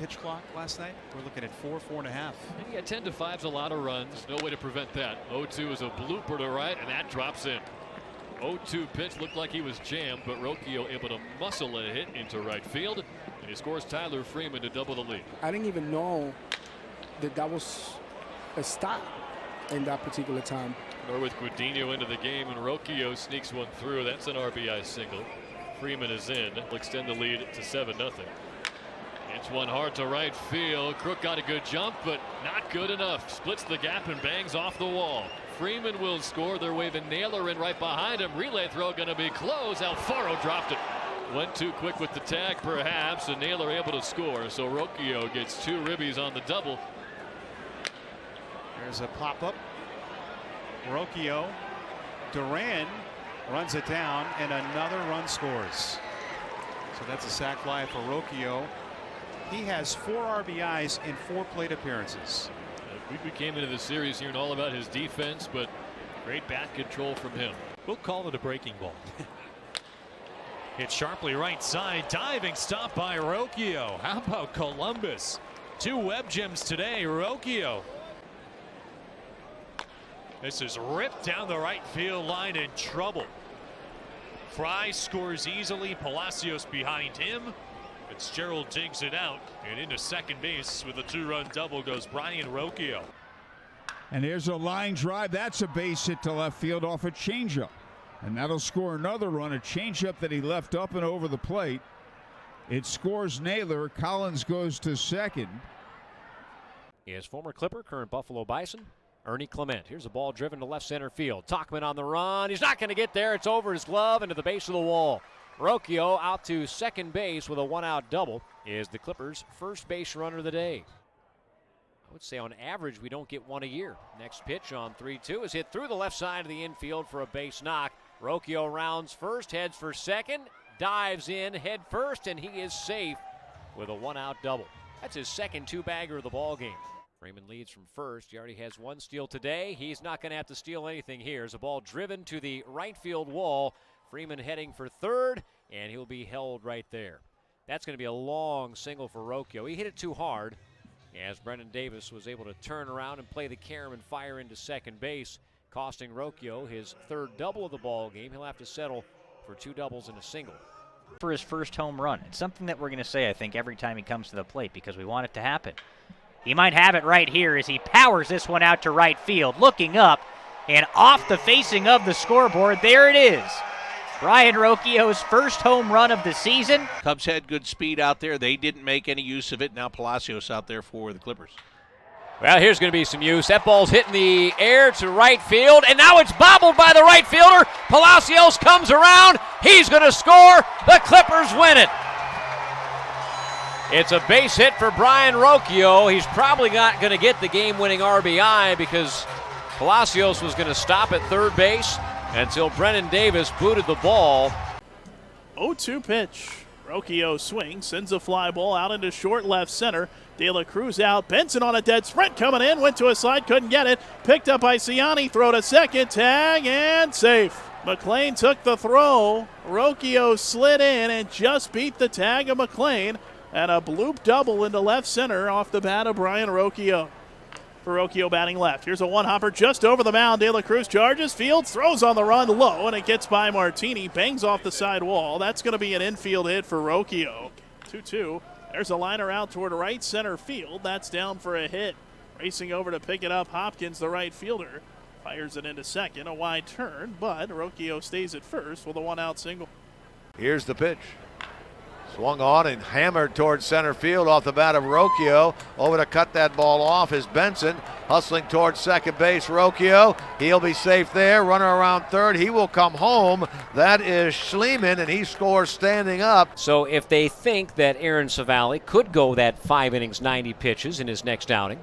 pitch clock last night. We're looking at 4.5. Yeah, 10-5 is a lot of runs. No way to prevent that. 0-2 is a blooper to right, and that drops in. 0-2 pitch looked like he was jammed, but Rocchio able to muscle a hit into right field, and he scores Tyler Freeman to double the lead. I didn't even know that was a stop in that particular time. Or with Guadino into the game, and Rocchio sneaks one through. That's an RBI single. Freeman is in. Will extend the lead to 7-0. It's one hard to right field. Crook got a good jump, but not good enough. Splits the gap and bangs off the wall. Freeman will score. They're waving Naylor in right behind him. Relay throw going to be close. Alfaro dropped it. Went too quick with the tag, perhaps, and Naylor able to score. So Rocchio gets 2 ribbies on the double. There's a pop-up. Rocchio. Duran runs it down, and another run scores. So that's a sac fly for Rocchio. He has 4 RBIs in 4 plate appearances. We came into the series hearing all about his defense, but great bat control from him. We'll call it a breaking ball. Hit sharply right side. Diving stop by Rocchio. How about Columbus? 2 web gems today. Rocchio. This is ripped down the right field line in trouble. Fry scores easily. Palacios behind him. Fitzgerald digs it out, and into second base with a 2-run double goes Brayan Rocchio. And there's a line drive. That's a base hit to left field off a changeup. And that'll score another run, a changeup that he left up and over the plate. It scores Naylor. Collins goes to second. Is former Clipper, current Buffalo Bison, Ernie Clement. Here's a ball driven to left center field. Tauchman on the run. He's not going to get there. It's over his glove into the base of the wall. Rocchio out to second base with a 1-out double is the Clippers' first base runner of the day. I would say on average we don't get one a year. Next pitch on 3-2 is hit through the left side of the infield for a base knock. Rocchio rounds first, heads for second, dives in head first, and he is safe with a 1-out double. That's his second 2-bagger of the ball game. Freeman leads from first. He already has 1 steal today. He's not going to have to steal anything here. There's a ball driven to the right field wall. Freeman heading for third, and he'll be held right there. That's going to be a long single for Rocchio. He hit it too hard as Brendan Davis was able to turn around and play the carom and fire into second base, costing Rocchio his 3rd double of the ball game. He'll have to settle for 2 doubles and a single. For his first home run. It's something that we're going to say, I think, every time he comes to the plate because we want it to happen. He might have it right here as he powers this one out to right field. Looking up and off the facing of the scoreboard. There it is. Brayan Rocchio's first home run of the season. Cubs had good speed out there. They didn't make any use of it. Now Palacios out there for the Clippers. Well, here's going to be some use. That ball's hitting the air to right field, and now it's bobbled by the right fielder. Palacios comes around. He's going to score. The Clippers win it. It's a base hit for Brayan Rocchio. He's probably not going to get the game-winning RBI because Palacios was going to stop at third base until Brennan Davis booted the ball. 0-2 pitch. Rocchio swings, sends a fly ball out into short left center. De La Cruz out. Benson on a dead sprint coming in. Went to a slide, couldn't get it. Picked up by Ciani. Throw to second. Tag and safe. McLean took the throw. Rocchio slid in and just beat the tag of McLean. And a bloop double into left center off the bat of Brayan Rocchio. For Rocchio batting left. Here's a one-hopper just over the mound. De La Cruz charges, fields, throws on the run low, and it gets by Martini. Bangs off the side wall. That's going to be an infield hit for Rocchio. 2-2. There's a liner out toward right center field. That's down for a hit. Racing over to pick it up, Hopkins, the right fielder. Fires it into second. A wide turn, but Rocchio stays at first with a 1-out single. Here's the pitch. Swung on and hammered towards center field off the bat of Rocchio. Over to cut that ball off is Benson. Hustling towards second base, Rocchio. He'll be safe there. Runner around third. He will come home. That is Schliemann, and he scores standing up. So if they think that Aaron Savali could go that 5 innings, 90 pitches in his next outing.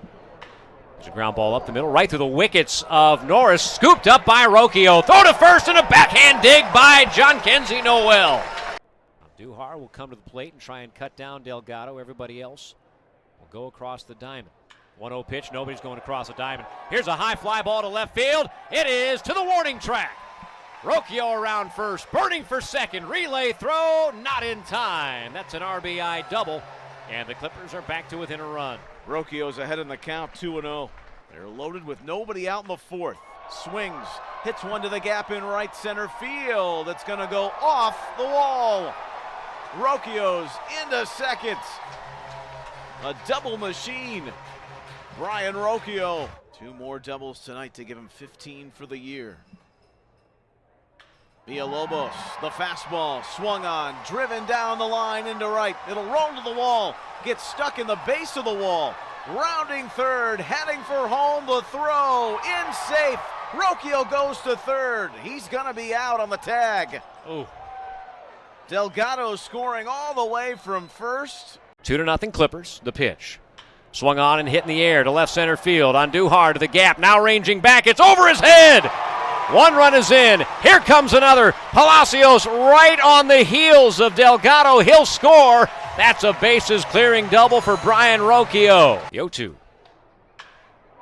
There's a ground ball up the middle, right through the wickets of Norris. Scooped up by Rocchio. Throw to first and a backhand dig by John Kenzie Noel. Duhar will come to the plate and try and cut down Delgado. Everybody else will go across the diamond. 1-0 pitch. Nobody's going across the diamond. Here's a high fly ball to left field. It is to the warning track. Rocchio around first, burning for second. Relay throw, not in time. That's an RBI double And the Clippers are back to within a run. Rocchio's ahead in the count, 2-0. They're loaded with nobody out in the fourth. Swings, hits one to the gap in right center field. It's going to go off the wall. Rocchio's into second. A double machine. Brayan Rocchio. 2 more doubles tonight to give him 15 for the year. Villalobos, the fastball, swung on, driven down the line into right. It'll roll to the wall, gets stuck in the base of the wall. Rounding third, heading for home, the throw, in safe. Rocchio goes to third. He's gonna be out on the tag. Oh. Delgado scoring all the way from first. 2-0 Clippers, the pitch. Swung on and hit in the air to left center field. Andujar to the gap, now ranging back. It's over his head. 1 run is in. Here comes another. Palacios right on the heels of Delgado. He'll score. That's a bases clearing double for Brayan Rocchio. The 0-2.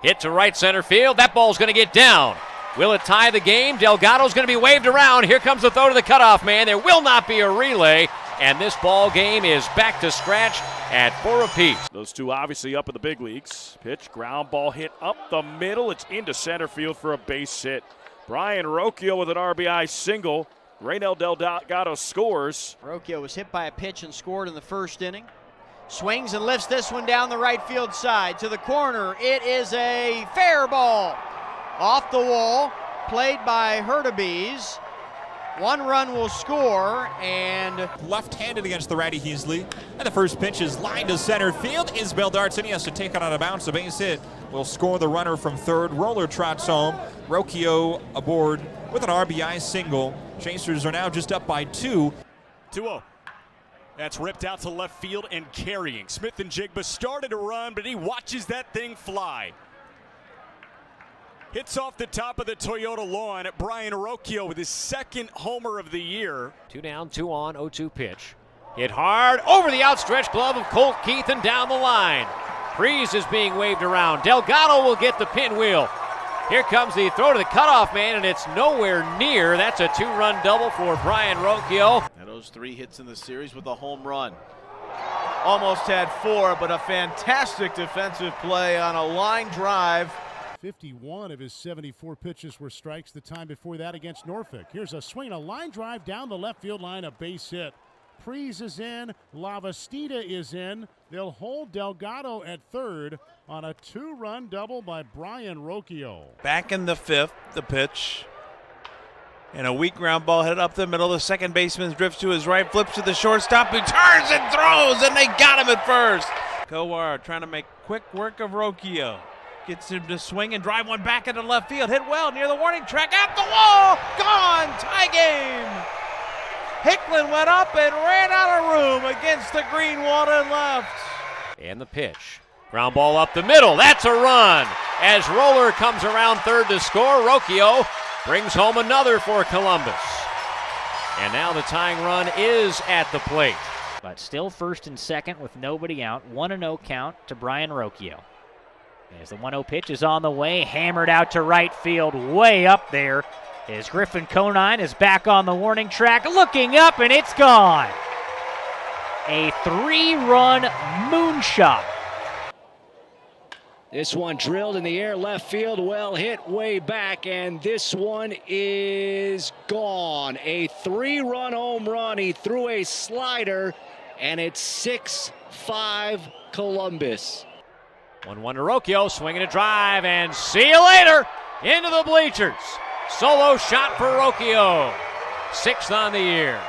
Hit to right center field. That ball's going to get down. Will it tie the game? Delgado's going to be waved around. Here comes the throw to the cutoff man. There will not be a relay. And this ball game is back to scratch at 4 apiece. Those two obviously up in the big leagues. Pitch, ground ball hit up the middle. It's into center field for a base hit. Brayan Rocchio with an RBI single. Raynel Delgado scores. Rocchio was hit by a pitch and scored in the first inning. Swings and lifts this one down the right field side to the corner. It is a fair ball. Off the wall, played by Hurtubise. 1 run will score, and left-handed against the righty Heasley. And the first pitch is lined to center field. Isbel darts in. He has to take it out of bounds. A base hit will score the runner from third. Roller trots home. Rocchio aboard with an RBI single. Chasers are now just up by 2. 2-0. That's ripped out to left field and carrying. Smith and Jigba started to run, but he watches that thing fly. Hits off the top of the Toyota lawn at Brayan Rocchio with his 2nd homer of the year. 2 down, 2 on, 0-2 pitch. Hit hard over the outstretched glove of Colt Keith and down the line. Freeze is being waved around. Delgado will get the pinwheel. Here comes the throw to the cutoff man, and it's nowhere near. That's a 2-run double for Brayan Rocchio. Those 3 hits in the series with a home run. Almost had 4, but a fantastic defensive play on a line drive. 51 of his 74 pitches were strikes the time before that against Norfolk. Here's a swing, a line drive down the left field line, a base hit. Prees is in, Lavastida is in. They'll hold Delgado at third on a 2-run double by Brayan Rocchio. Back in the 5th, the pitch. And a weak ground ball headed up the middle. The second baseman drifts to his right, flips to the shortstop, who turns and throws, and they got him at first. Kowar trying to make quick work of Rocchio. Gets him to swing and drive one back into left field. Hit well near the warning track. At the wall. Gone. Tie game. Hicklin went up and ran out of room against the green wall and left. And the pitch. Ground ball up the middle. That's a run. As Roller comes around third to score, Rocchio brings home another for Columbus. And now the tying run is at the plate. But still first and second with nobody out. 1-0 count to Brayan Rocchio. As the 1-0 pitch is on the way, hammered out to right field, way up there. As Griffin Conine is back on the warning track, looking up, and it's gone. A 3-run moonshot. This one drilled in the air, left field, well hit way back, and this one is gone. A 3-run home run. He threw a slider, and it's 6-5 Columbus. 1-1 to Rocchio, swinging a drive, and see you later into the bleachers. Solo shot for Rocchio. 6th on the year.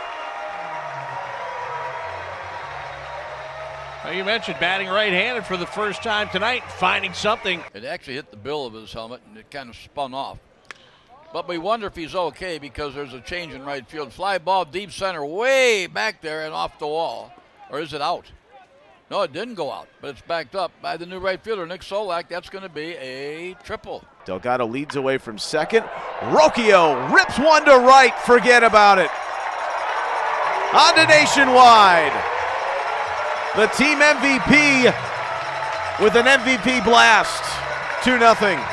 Well, you mentioned batting right-handed for the first time tonight, finding something. It actually hit the bill of his helmet, and it kind of spun off. But we wonder if he's okay because there's a change in right field. Fly ball deep center way back there and off the wall. Or is it out? No, it didn't go out, but it's backed up by the new right fielder, Nick Solak. That's going to be a triple. Delgado leads away from second. Rocchio rips one to right. Forget about it. On to Nationwide. The team MVP with an MVP blast. 2-0.